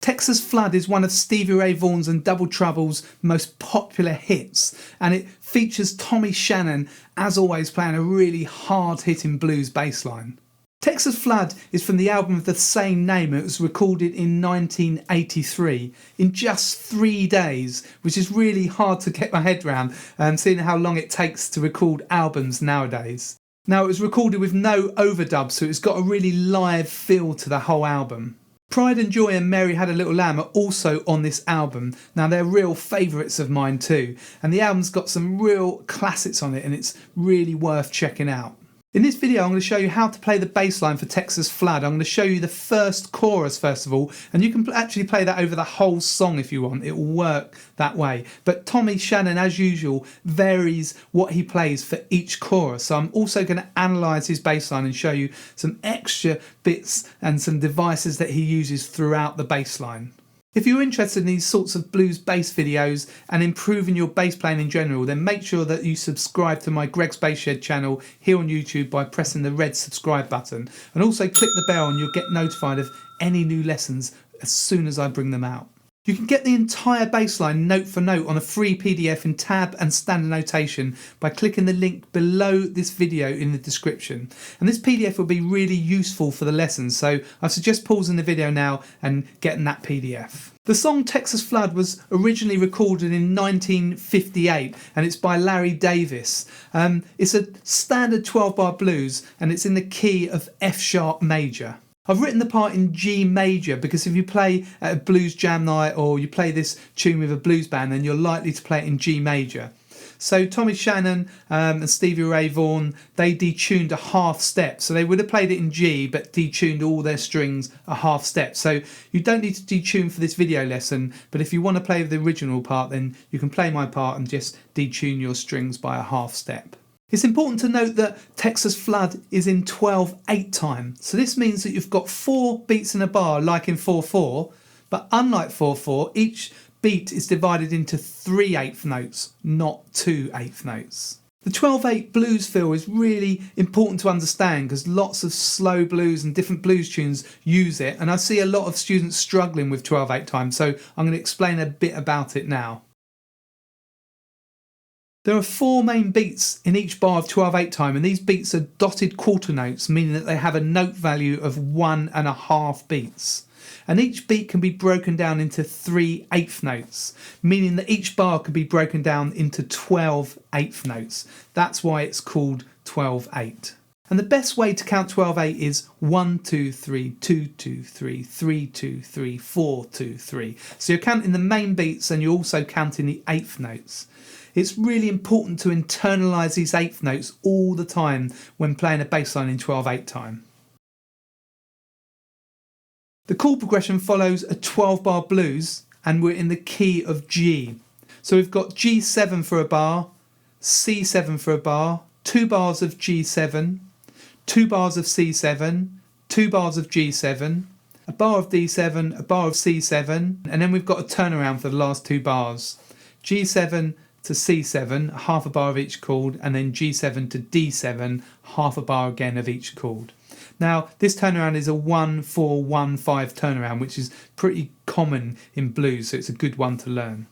Texas Flood is one of Stevie Ray Vaughan's and Double Trouble's most popular hits, and it features Tommy Shannon, as always, playing a really hard-hitting blues bass line. Texas Flood is from the album of the same name. It was recorded in 1983 in just 3 days, which is really hard to get my head around, seeing how long it takes to record albums nowadays. Now, it was recorded with no overdub, so it's got a really live feel to the whole album. Pride and Joy and Mary Had a Little Lamb are also on this album. Now, they're real favourites of mine too, and the album's got some real classics on it, and it's really worth checking out. In this video, I'm going to show you how to play the bass line for Texas Flood. I'm going to show you the first chorus first of all, and you can actually play that over the whole song if you want. It will work that way. But Tommy Shannon, as usual, varies what he plays for each chorus. So I'm also going to analyse his bass line and show you some extra bits and some devices that he uses throughout the bass line. If you're interested in these sorts of blues bass videos and improving your bass playing in general, then make sure that you subscribe to my Greg's Bass Shed channel here on YouTube by pressing the red subscribe button, and also click the bell and you'll get notified of any new lessons as soon as I bring them out. You can get the entire bass line note for note on a free PDF in tab and standard notation by clicking the link below this video in the description. And this PDF will be really useful for the lessons, so I suggest pausing the video now and getting that PDF. The song Texas Flood was originally recorded in 1958 and it's by Larry Davis. It's a standard 12-bar blues and it's in the key of F sharp major. I've written the part in G major because if you play at a blues jam night or you play this tune with a blues band, then you're likely to play it in G major. So Tommy Shannon and Stevie Ray Vaughan, they detuned a half step. So they would have played it in G but detuned all their strings a half step. So you don't need to detune for this video lesson, but if you want to play the original part, then you can play my part and just detune your strings by a half step. It's important to note that Texas Flood is in 12/8 time. So this means that you've got 4 beats in a bar like in 4/4, but unlike 4/4, each beat is divided into 3/8 notes, not 2/8 notes. The 12/8 blues feel is really important to understand because lots of slow blues and different blues tunes use it, and I see a lot of students struggling with 12/8 time, so I'm going to explain a bit about it now. There are 4 main beats in each bar of 12/8 time, and these beats are dotted quarter notes, meaning that they have a note value of 1.5 beats. And each beat can be broken down into 3/8 notes, meaning that each bar can be broken down into 12/8 notes. That's why it's called 12/8. And the best way to count 12/8 is 1, 2, 3, 2, 2, 3, 3, 2, 3, 4, 2, 3. So you're counting the main beats and you're also counting the 8th notes. It's really important to internalise these 8th notes all the time when playing a bass line in 12/8 time. The chord progression follows a 12-bar blues and we're in the key of G. So we've got G7 for a bar, C7 for a bar, 2 bars of G7, 2 bars of C7, 2 bars of G7, a bar of D7, a bar of C7, and then we've got a turnaround for the last 2 bars. G7 to C7, half a bar of each chord, and then G7 to D7, half a bar again of each chord. Now, this turnaround is a 1-4-1-5 turnaround, which is pretty common in blues, so it's a good one to learn.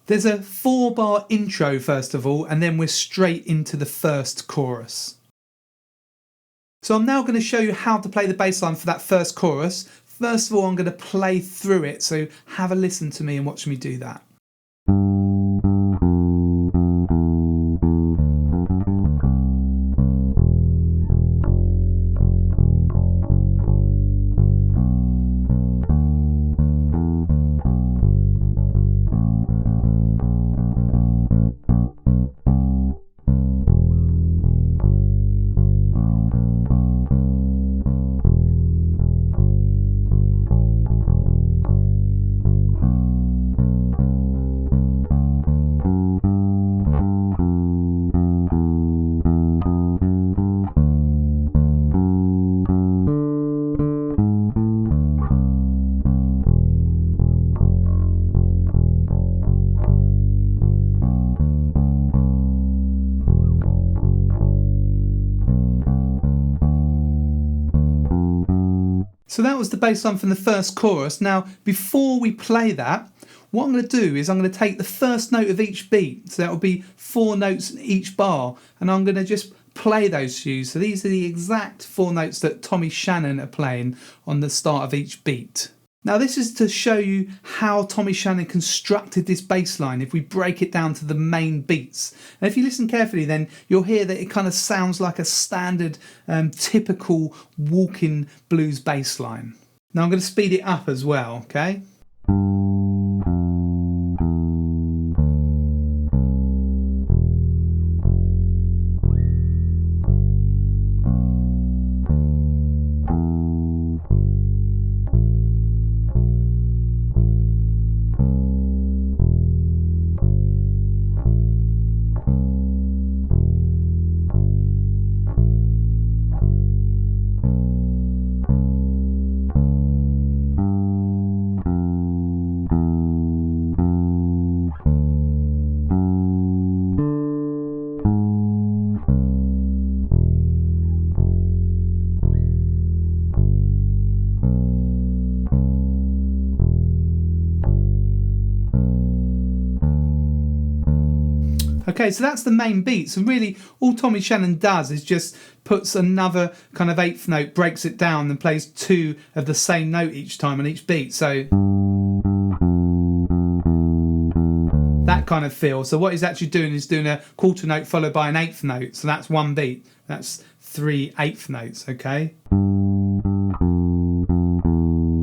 There's a 4-bar intro first of all, and then we're straight into the first chorus. So I'm now going to show you how to play the bass line for that first chorus. First of all, I'm going to play through it, so have a listen to me and watch me do that. So that was the bass line from the first chorus. Now, before we play that, what I'm going to do is I'm going to take the first note of each beat. So that will be 4 notes in each bar. And I'm going to just play those to you. So these are the exact 4 notes that Tommy Shannon are playing on the start of each beat. Now this is to show you how Tommy Shannon constructed this bass line if we break it down to the main beats. And if you listen carefully, then you'll hear that it kind of sounds like a standard typical Walkin blues bass line. Now I'm going to speed it up as well, okay? Okay, so that's the main beats, and really all Tommy Shannon does is just puts another kind of 8th note, breaks it down and plays 2 of the same note each time on each beat. So that kind of feel. So what he's actually doing is doing a quarter note followed by an 8th note. So that's 1 beat. That's 3 8th notes, okay?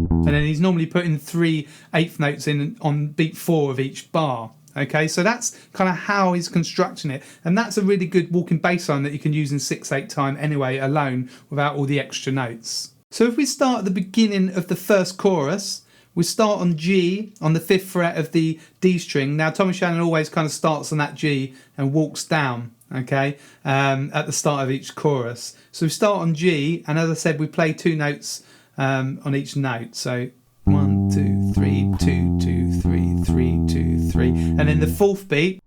And then he's normally putting 3 8th notes in on beat 4 of each bar. Okay, so that's kind of how he's constructing it, and that's a really good Walkin bass line that you can use in 6/8 time anyway, alone, without all the extra notes. So if we start at the beginning of the first chorus, we start on G on the 5th fret of the D string. Now Tommy Shannon always kind of starts on that G and walks down, okay, at the start of each chorus. So we start on G, and as I said, we play 2 notes on each note. So 1 2 3 2 2 3 3 2 3, and then the 4th beat,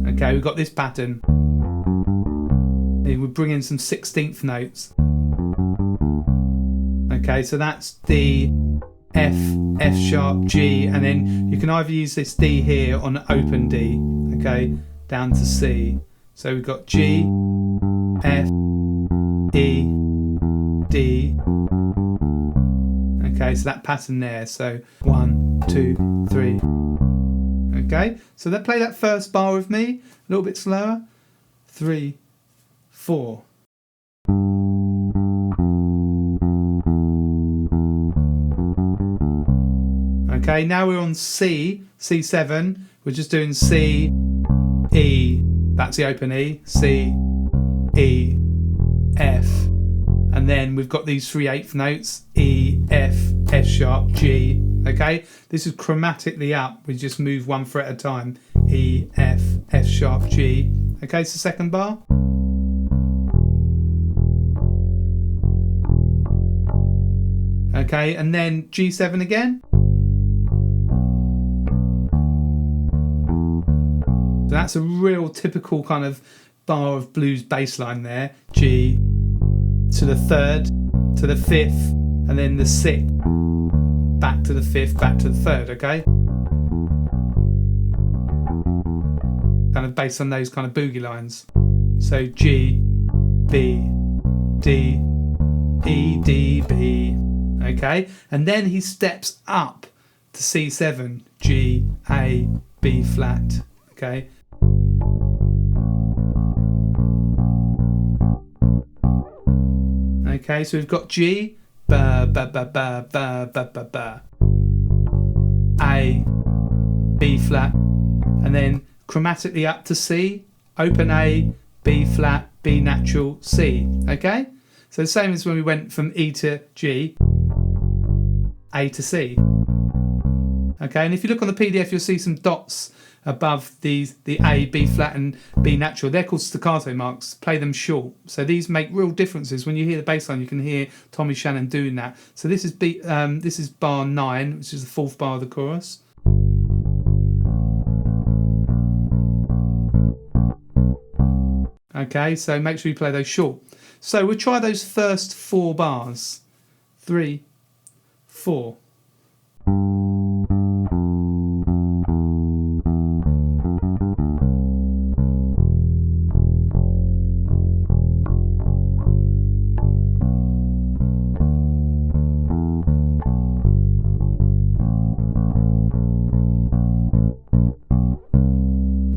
okay, we've got this pattern. We bring in some 16th notes. Okay, so that's D, F, F sharp, G, and then you can either use this D here on open D, okay, down to C. So we've got G, F, E, D. Okay, so that pattern there. So 1 2 3. Okay, so play that first bar with me a little bit slower. 3 4. Okay, now we're on C, C7. We're just doing C, E. That's the open E. C, E, F. And then we've got these 3 8th notes, E, F, F sharp, G. Okay, this is chromatically up. We just move 1 fret at a time. E, F, F sharp, G. Okay, so second bar. Okay, and then G7 again. So that's a real typical kind of bar of blues bass line there. G to the 3rd, to the 5th, and then the 6th, back to the 5th, back to the 3rd, okay? Kind of based on those kind of boogie lines. So G, B, D, E, D, B, okay? And then he steps up to C7, G, A, B flat, okay? Okay, so we've got G, ba ba ba ba ba ba ba ba, A, B flat, and then chromatically up to C, open A, B flat, B natural, C. Okay, so the same as when we went from E to G, A to C. Okay, and if you look on the PDF, you'll see some dots above the A, B flat and B natural. They're called staccato marks. Play them short. So these make real differences. When you hear the bass line, you can hear Tommy Shannon doing that. So this is this is bar 9, which is the 4th bar of the chorus. Okay, so make sure you play those short. So we'll try those first 4 bars. 3, 4.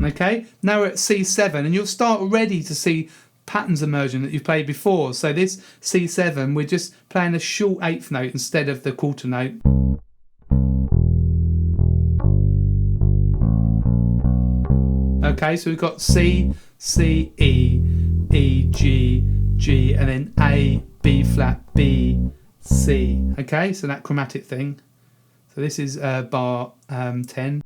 Okay, now we're at C7, and you'll start already to see patterns emerging that you've played before. So this C7, we're just playing a short 8th note instead of the quarter note. Okay, so we've got C, C, E, E, G, G, and then A, B flat, B, C. Okay, so that chromatic thing. So this is bar 10.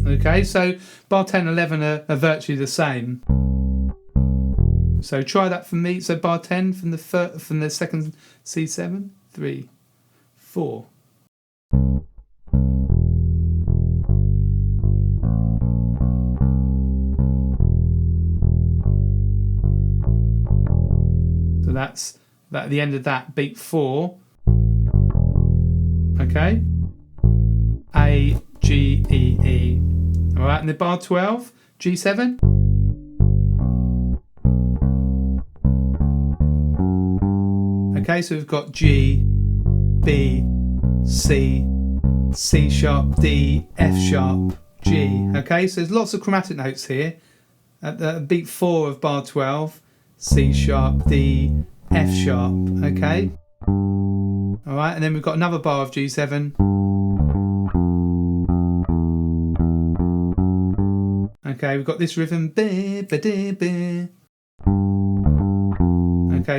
Okay, so bar 10 and 11 are virtually the same. So try that for me. So bar 10 from the second C7, 3, 4. So that's at the end of that beat 4. Okay. A, G, E, E. All right, and the bar 12, G7. Okay, so we've got G, B, C, C sharp, D, F sharp, G. Okay, so there's lots of chromatic notes here. At the beat 4 of bar 12, C sharp, D, F sharp. Okay. All right, and then we've got another bar of G7. Okay, we've got this rhythm. Okay,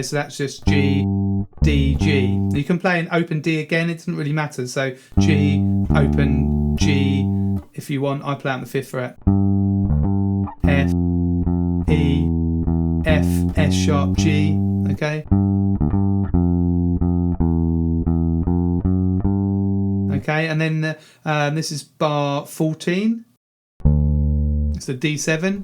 so that's just G, D, G. You can play an open D again, it doesn't really matter. So G, open, G, if you want. I play on the 5th fret. F, E, F, S sharp, G. Okay. Okay, and then this is bar 14. It's the D7.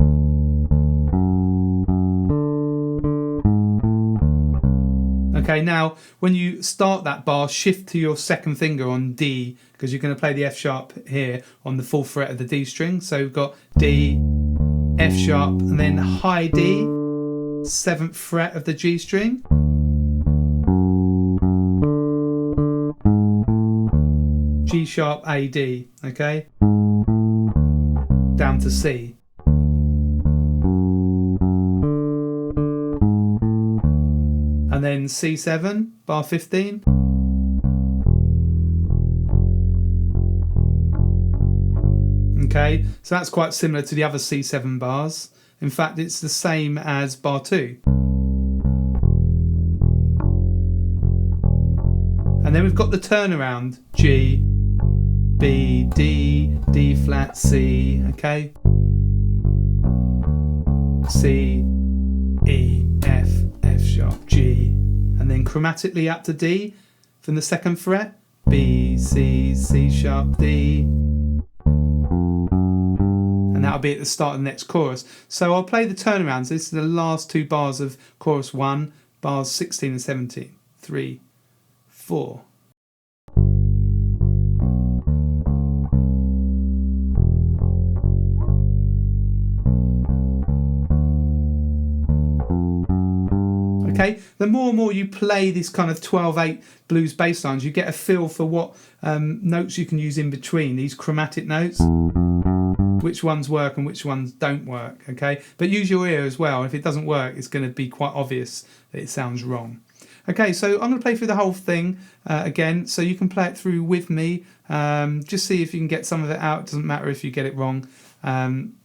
Okay, now when you start that bar, shift to your second finger on D, because you're going to play the F sharp here on the 4th fret of the D string. So we've got D, F sharp, and then high D, 7th fret of the G string. G sharp, A, D, okay? Down to C. And then C7, bar 15. Okay, so that's quite similar to the other C7 bars. In fact, it's the same as bar 2. And then we've got the turnaround. G, B, D, D flat, C, okay? C, E, F, F sharp, G. And then chromatically up to D from the 2nd fret. B, C, C sharp, D. And that'll be at the start of the next chorus. So I'll play the turnarounds. This is the last 2 bars of chorus 1, bars 16 and 17. 3, 4. Okay, the more and more you play this kind of 12/8 blues bass lines, you get a feel for what notes you can use in between, these chromatic notes, which ones work and which ones don't work, okay? But use your ear as well. If it doesn't work, it's going to be quite obvious that it sounds wrong. Okay, so I'm going to play through the whole thing again, so you can play it through with me. Just see if you can get some of it out. It doesn't matter if you get it wrong. And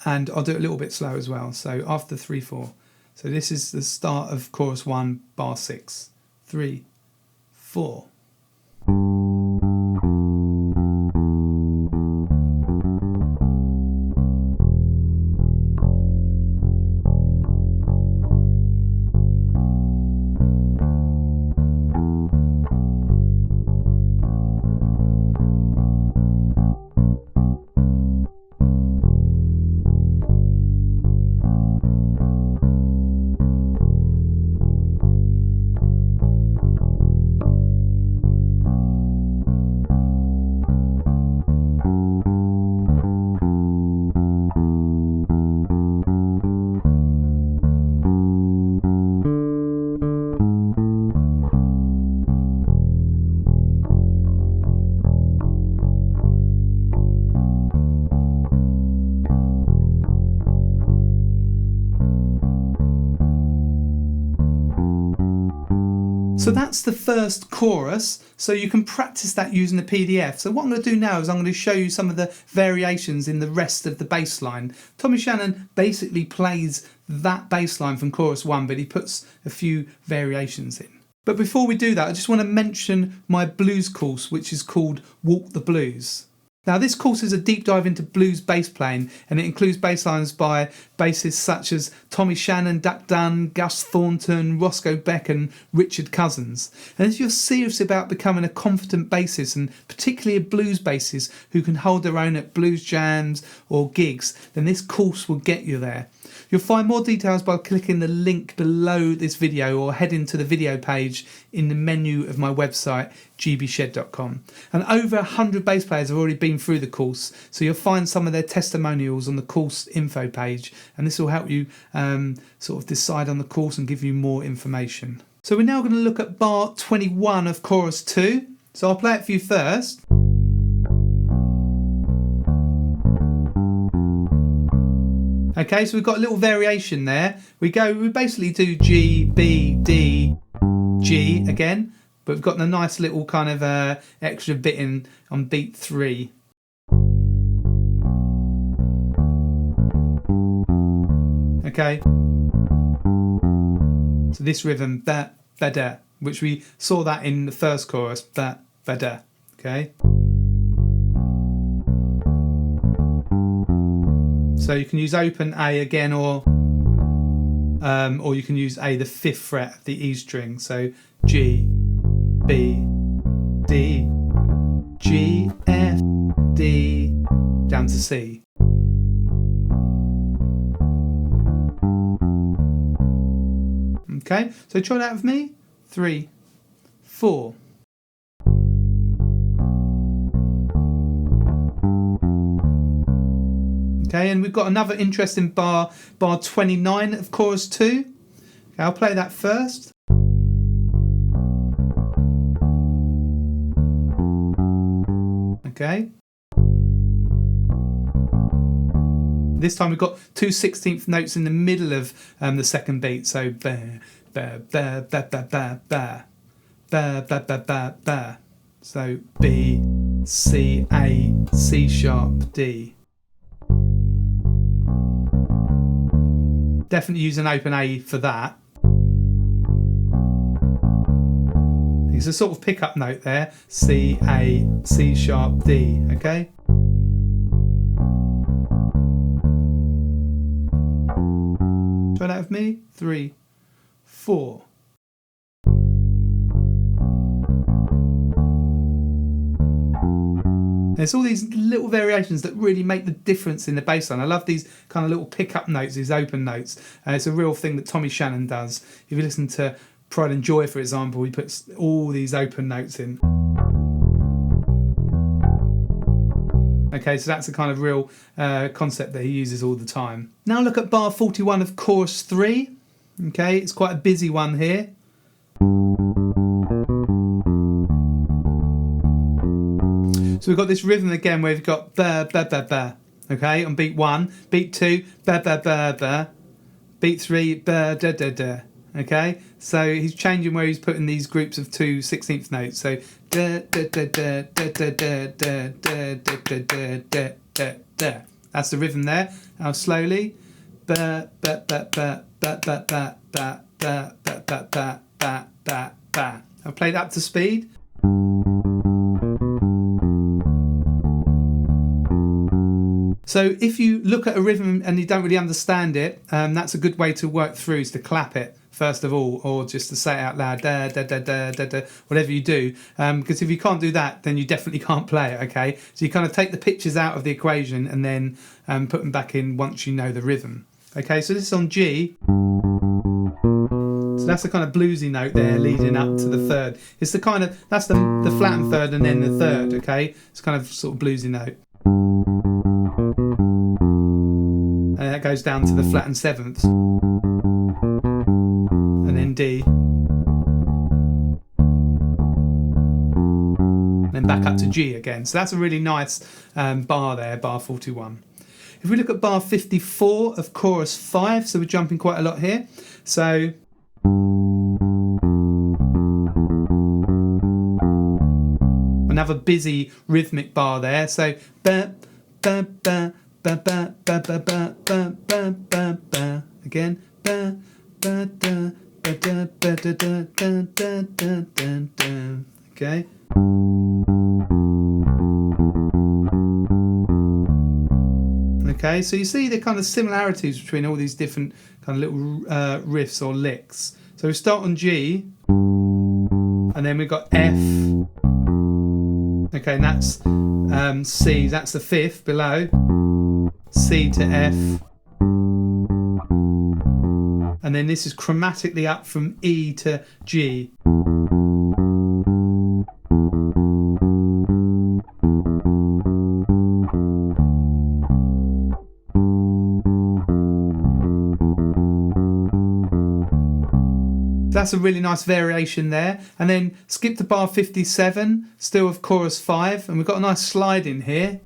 I'll do it a little bit slow as well. So after 3, 4. So this is the start of chorus 1, bar 6. 3, 4. So that's the first chorus, so you can practice that using the PDF. So what I'm going to do now is I'm going to show you some of the variations in the rest of the bass line. Tommy Shannon basically plays that bass line from chorus 1, but he puts a few variations in. But before we do that, I just want to mention my blues course, which is called Walk the Blues. Now this course is a deep dive into blues bass playing, and it includes bass lines by bassists such as Tommy Shannon, Duck Dunn, Gus Thornton, Roscoe Beck and Richard Cousins. And if you're serious about becoming a confident bassist, and particularly a blues bassist who can hold their own at blues jams or gigs, then this course will get you there. You'll find more details by clicking the link below this video or heading to the video page in the menu of my website gbshed.com. And over 100 bass players have already been through the course, so you'll find some of their testimonials on the course info page, and this will help you sort of decide on the course and give you more information. So we're now going to look at bar 21 of chorus 2. So I'll play it for you first. Okay, so we've got a little variation there. We basically do G, B, D, G again, but we've got a nice little kind of extra bit in on beat 3. Okay. So this rhythm, ba, ba, da, which we saw that in the first chorus, ba, ba, da. Okay. So you can use open A again, or you can use A, the 5th fret of the E string. So G, B, D, G, F, D, down to C. Okay, so try that with me. 3, 4. Okay, and we've got another interesting bar 29 of chorus 2. Okay, I'll play that first. Okay. This time we've got 2 16th notes in the middle of the second beat. So ba ba ba ba ba ba ba ba ba ba ba ba. So B, C, A, C sharp, D. Definitely use an open A for that. It's a sort of pickup note there. C, A, C sharp, D. Okay. Try that with me. 3, 4. There's all these little variations that really make the difference in the bass line. I love these kind of little pick-up notes, these open notes. It's a real thing that Tommy Shannon does. If you listen to Pride and Joy, for example, he puts all these open notes in. Okay, so that's a kind of real concept that he uses all the time. Now look at bar 41 of chorus 3. Okay, it's quite a busy one here. So we've got this rhythm again where we've got ba ba ba ba. Okay, on beat 1, beat 2, ba ba ba ba, beat 3, ba da da da. Okay, so he's changing where he's putting these groups of 2 16th notes. So da da da da da da da da da da da da da da. That's the rhythm there. Now slowly, ba ba ba ba ba ba ba ba ba ba ba ba ba ba ba. I'll play that up to speed. So if you look at a rhythm and you don't really understand it, that's a good way to work through, is to clap it first of all, or just to say it out loud, da da da da da da, whatever you do. Because if you can't do that, then you definitely can't play it. Okay, so you kind of take the pitches out of the equation and then put them back in once you know the rhythm. Okay, so this is on G. So that's the kind of bluesy note there leading up to the third. It's the kind of, that's the flattened third and then the third. Okay, it's kind of sort of bluesy note. And that goes down to the flattened 7ths. And then D. And then back up to G again. So that's a really nice bar there, bar 41. If we look at bar 54 of chorus 5, so we're jumping quite a lot here. So another busy rhythmic bar there. So ba ba ba ba ba ba ba ba ba ba ba ba again ba ba da ba da ba da da da da da da. Okay. Okay, so you see the kind of similarities between all these different kind of little riffs or licks. So we start on G, and then we've got F. Okay, and that's C, that's the fifth below. C to F. And then this is chromatically up from E to G. That's a really nice variation there. And then skip to bar 57, still with chorus 5, and we've got a nice slide in here.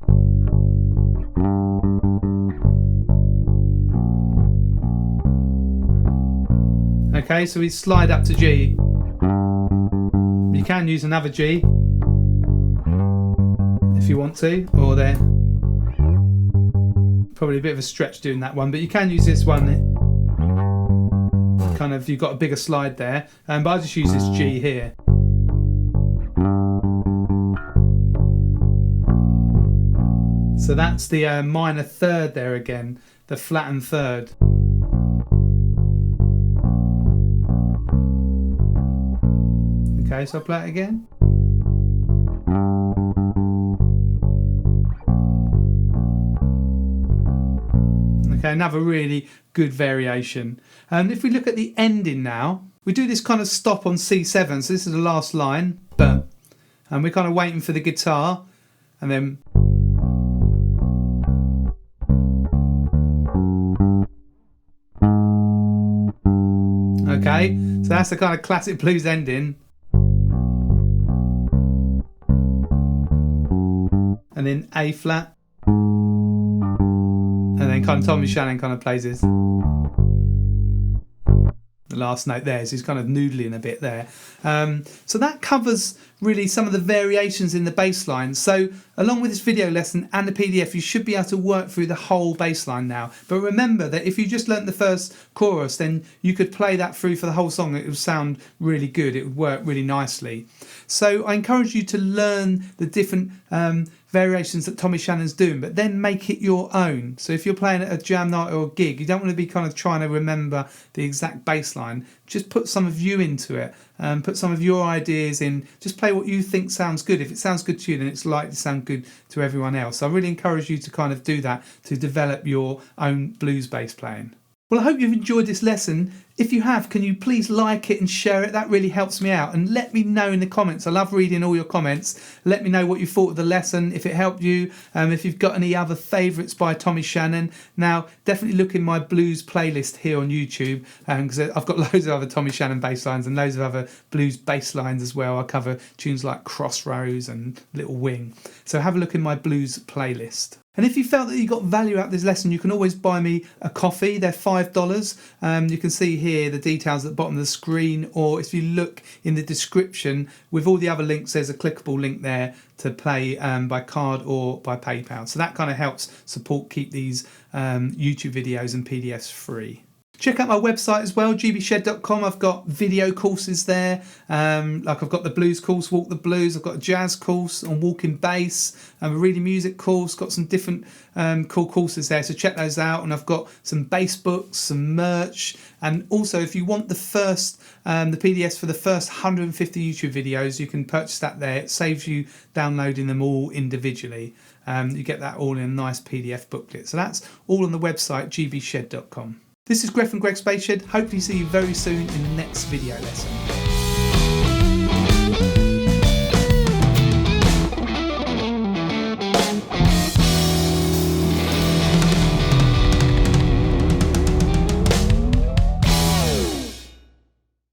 Okay, so we slide up to G. You can use another G if you want to, or there. Probably a bit of a stretch doing that one, but you can use this one. Kind of, you've got a bigger slide there, but I'll just use this G here. So that's the minor third there again, the flattened third. Okay, so I'll play it again. Okay, another really good variation. If we look at the ending now, we do this kind of stop on C7, so this is the last line, and we're kind of waiting for the guitar, and then okay, so that's the kind of classic blues ending. And then A flat. And then kind of Tommy Shannon kind of plays this. The last note there, so he's kind of noodling a bit there. So that covers really some of the variations in the bass line. So along with this video lesson and the PDF, you should be able to work through the whole bass line now. But remember that if you just learnt the first chorus, then you could play that through for the whole song. It would sound really good. It would work really nicely. So I encourage you to learn the different variations that Tommy Shannon's doing, but then make it your own. So if you're playing at a jam night or a gig, you don't want to be kind of trying to remember the exact bass line. Just put some of you into it, put some of your ideas in, just play what you think sounds good. If it sounds good to you, then it's likely to sound good to everyone else. So I really encourage you to kind of do that to develop your own blues bass playing. Well, I hope you've enjoyed this lesson. If you have, can you please like it and share it? That really helps me out. And let me know in the comments. I love reading all your comments. Let me know what you thought of the lesson, if it helped you, if you've got any other favourites by Tommy Shannon. Now, definitely look in my blues playlist here on YouTube, because I've got loads of other Tommy Shannon bass lines and loads of other blues bass lines as well. I cover tunes like Crossroads and Little Wing. So have a look in my blues playlist. And if you felt that you got value out of this lesson, you can always buy me a coffee. They're $5. You can see here the details at the bottom of the screen, or if you look in the description with all the other links, there's a clickable link there to pay by card or by PayPal. So that kind of helps keep these YouTube videos and PDFs free. Check out my website as well, gbshed.com. I've got video courses there. Like I've got the blues course, Walk the Blues. I've got a jazz course on walking bass, a reading music course. Got some different cool courses there, so check those out. And I've got some bass books, some merch, and also if you want the PDFs for the first 150 YouTube videos, you can purchase that there. It saves you downloading them all individually. You get that all in a nice PDF booklet. So that's all on the website, gbshed.com. This is Greg from Greg's Bass Shed. Hopefully see you very soon in the next video lesson.